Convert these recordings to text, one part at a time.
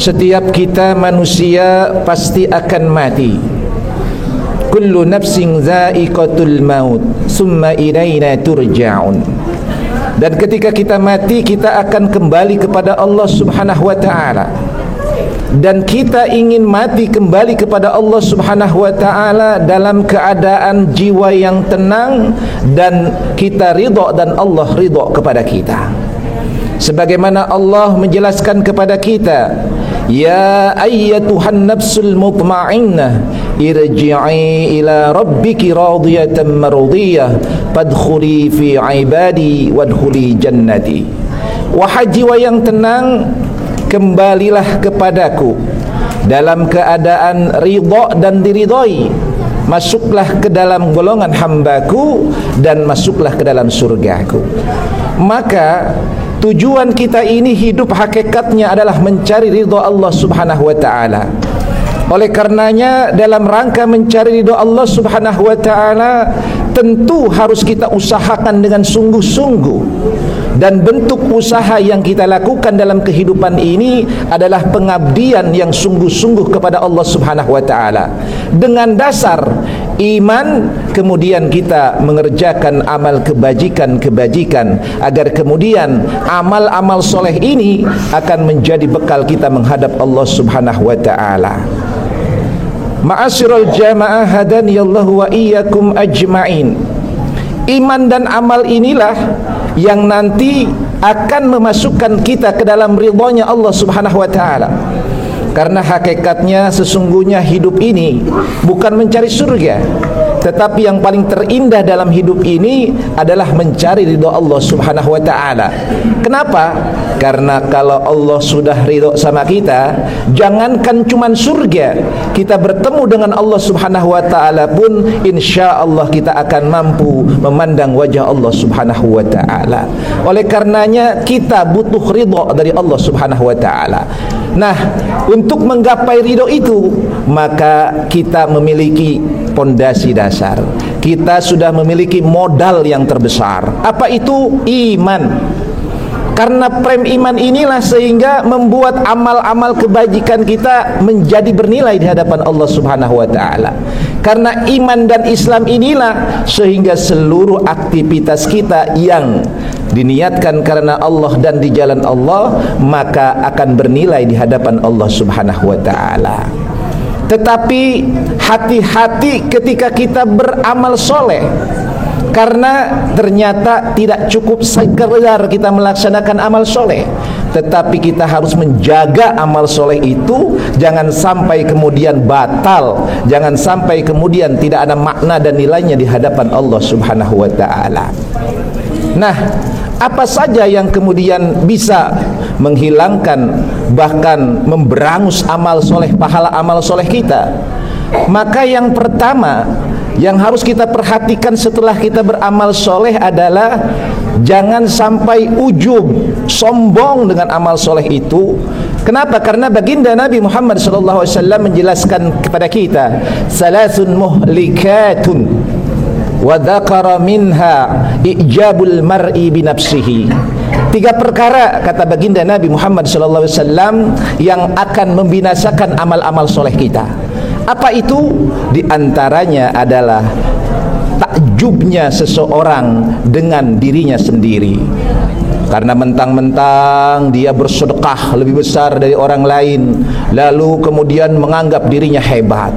Setiap kita manusia pasti akan mati. Kullu nafsin dha'iqatul maut, summa ilaina turja'un. Dan ketika kita mati, kita akan kembali kepada Allah Subhanahu wa ta'ala. Dan kita ingin mati kembali kepada Allah Subhanahu wa ta'ala dalam keadaan jiwa yang tenang, dan kita ridha dan Allah ridha kepada kita. Sebagaimana Allah menjelaskan kepada kita, ya ayyatuhan nafsul mutma'innah irji'i ila rabbiki radiyatan mardiyah fadkhuli fi ibadi wadkhuli jannati. Wahai jiwa yang tenang, kembalilah kepadaku dalam keadaan ridha dan diridhai. Masuklah ke dalam golongan hambaku dan masuklah ke dalam surgaku. Maka tujuan kita ini hidup hakikatnya adalah mencari ridha Allah Subhanahu wa ta'ala. Oleh karenanya dalam rangka mencari ridha Allah Subhanahu wa ta'ala, tentu harus kita usahakan dengan sungguh-sungguh. Dan bentuk usaha yang kita lakukan dalam kehidupan ini adalah pengabdian yang sungguh-sungguh kepada Allah Subhanahu wa ta'ala. Dengan dasar iman, kemudian kita mengerjakan amal kebajikan-kebajikan, agar kemudian amal-amal soleh ini akan menjadi bekal kita menghadap Allah Subhanahu wa ta'ala. Ma'asyiral jamaah hadaniyallahu wa iyyakum ajma'in. Iman dan amal inilah yang nanti akan memasukkan kita ke dalam ridhonya Allah Subhanahu wa ta'ala. Karena hakikatnya sesungguhnya hidup ini bukan mencari surga, tetapi yang paling terindah dalam hidup ini adalah mencari ridho Allah Subhanahu wa ta'ala. Kenapa? Karena kalau Allah sudah ridho sama kita, jangankan cuman surga, kita bertemu dengan Allah Subhanahu wa ta'ala pun insya Allah kita akan mampu memandang wajah Allah Subhanahu wa ta'ala. Oleh karenanya kita butuh ridho dari Allah Subhanahu wa ta'ala. Nah, untuk menggapai ridho itu, maka kita memiliki pondasi dasar. Kita sudah memiliki modal yang terbesar. Apa itu? Iman. Karena prem iman inilah sehingga membuat amal-amal kebajikan kita menjadi bernilai di hadapan Allah Subhanahu wa ta'ala. Karena iman dan Islam inilah sehingga seluruh aktivitas kita yang diniatkan karena Allah dan di jalan Allah, maka akan bernilai di hadapan Allah Subhanahu wa ta'ala. Tetapi hati-hati ketika kita beramal soleh, karena ternyata tidak cukup sekedar kita melaksanakan amal soleh, tetapi kita harus menjaga amal soleh itu jangan sampai kemudian batal, jangan sampai kemudian tidak ada makna dan nilainya di hadapan Allah Subhanahu wa ta'ala. Nah, apa saja yang kemudian bisa menghilangkan bahkan memberangus amal soleh, pahala amal soleh kita? Maka yang pertama yang harus kita perhatikan setelah kita beramal soleh adalah jangan sampai ujub, sombong dengan amal soleh itu. Kenapa? Karena baginda Nabi Muhammad SAW menjelaskan kepada kita, salasun muhlikatun wa dzakara minha ijabul mar'i binafsihi. 3 perkara kata baginda Nabi Muhammad SAW yang akan membinasakan amal-amal soleh kita. Apa itu? Di antaranya adalah takjubnya seseorang dengan dirinya sendiri. Karena mentang-mentang dia bersedekah lebih besar dari orang lain, lalu kemudian menganggap dirinya hebat.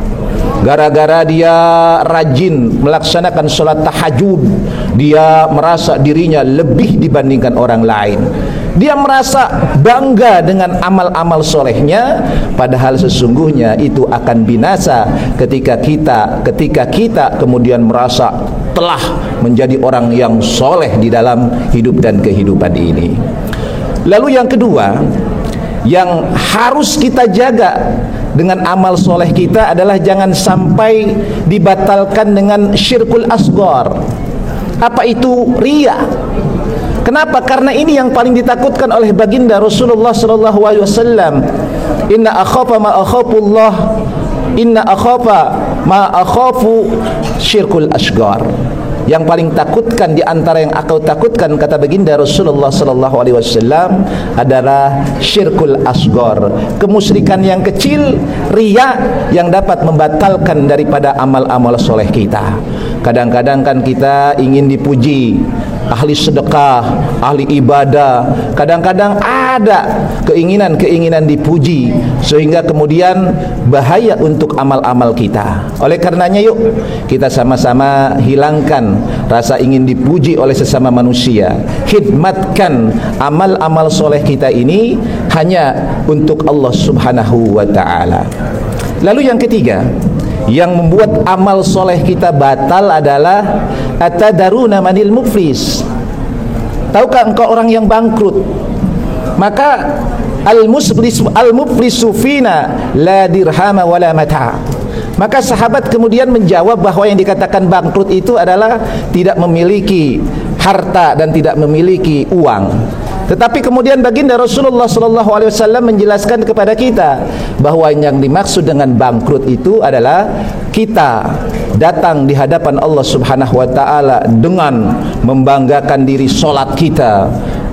Gara-gara dia rajin melaksanakan sholat tahajud, dia merasa dirinya lebih dibandingkan orang lain. Dia merasa bangga dengan amal-amal solehnya, padahal sesungguhnya itu akan binasa ketika kita kemudian merasa telah menjadi orang yang soleh di dalam hidup dan kehidupan ini. Lalu yang kedua yang harus kita jaga dengan amal soleh kita adalah jangan sampai dibatalkan dengan syirkul asghar. Apa itu? Riya. Kenapa? Karena ini yang paling ditakutkan oleh baginda Rasulullah sallallahu alaihi wasallam. Inna akhafa ma akhafullah, inna akhafa ma akhafu syirkul asghar. yang paling takutkan di antara yang aku takutkan, kata baginda Rasulullah sallallahu alaihi wasallam, adalah syirkul asghar, kemusyrikan yang kecil, riya yang dapat membatalkan daripada amal-amal soleh kita. Kadang-kadang kan kita ingin dipuji, ahli sedekah, ahli ibadah, kadang-kadang ada keinginan-keinginan dipuji, sehingga kemudian bahaya untuk amal-amal kita. Oleh karenanya yuk kita sama-sama hilangkan rasa ingin dipuji oleh sesama manusia, khidmatkan amal-amal soleh kita ini hanya untuk Allah subhanahu wa ta'ala. Lalu yang ketiga, yang membuat amal soleh kita batal adalah atadaruna manil muflis. Tahukah engkau orang yang bangkrut? Maka al-muflisu fina la dirhama wala mata'. Maka sahabat kemudian menjawab bahwa yang dikatakan bangkrut itu adalah tidak memiliki harta dan tidak memiliki uang. Tetapi kemudian baginda Rasulullah SAW menjelaskan kepada kita bahwa yang dimaksud dengan bangkrut itu adalah kita datang di hadapan Allah Subhanahu wa taala dengan membanggakan diri salat kita,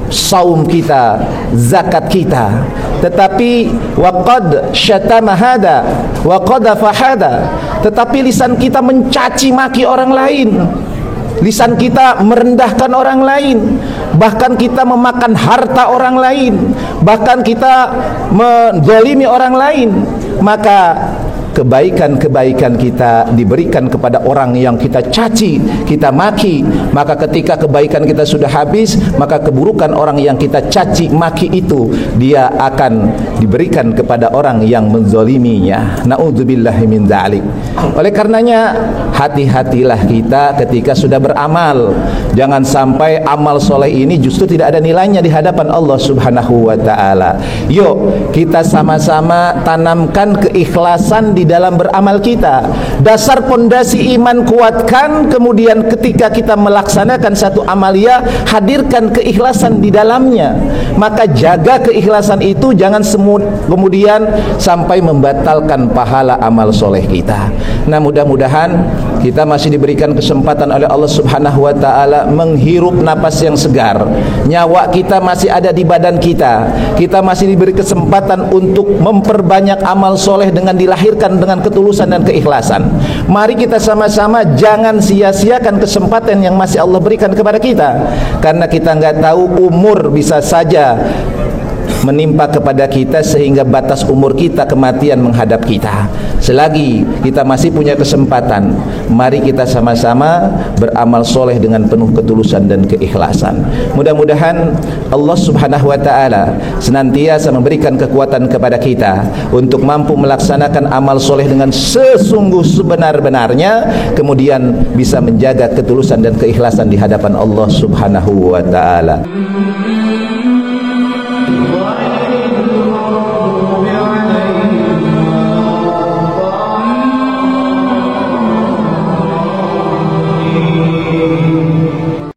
saum kita, zakat kita, tetapi waqad syatama hada wa qadhafa hada, tetapi lisan kita mencaci maki orang lain, lisan kita merendahkan orang lain, bahkan kita memakan harta orang lain, bahkan kita menzalimi orang lain. Maka kebaikan-kebaikan kita diberikan kepada orang yang kita caci, kita maki. Maka ketika kebaikan kita sudah habis, maka keburukan orang yang kita caci maki itu dia akan diberikan kepada orang yang menzaliminya. Na'udzubillahi min dzalik. Oleh karenanya hati-hatilah kita ketika sudah beramal. Jangan sampai amal soleh ini justru tidak ada nilainya di hadapan Allah Subhanahu wa taala. Yuk kita sama-sama tanamkan keikhlasan di dalam beramal kita. Dasar pondasi iman kuatkan, kemudian ketika kita melaksanakan satu amalia, hadirkan keikhlasan di dalamnya. Maka jaga keikhlasan itu, jangan kemudian sampai membatalkan pahala amal soleh kita. Nah, mudah-mudahan kita masih diberikan kesempatan oleh Allah Subhanahu wa taala menghirup napas yang segar. Nyawa kita masih ada di badan kita. Kita masih diberi kesempatan untuk memperbanyak amal soleh dengan dilahirkan dengan ketulusan dan keikhlasan. Mari kita sama-sama jangan sia-siakan kesempatan yang masih Allah berikan kepada kita, karena kita nggak tahu umur bisa saja menimpa kepada kita sehingga batas umur kita kematian menghadap kita. Selagi kita masih punya kesempatan, mari kita sama-sama beramal soleh dengan penuh ketulusan dan keikhlasan. Mudah-mudahan Allah Subhanahu wa taala senantiasa memberikan kekuatan kepada kita untuk mampu melaksanakan amal soleh dengan sesungguh sebenar-benarnya, kemudian bisa menjaga ketulusan dan keikhlasan di hadapan Allah Subhanahu wa taala.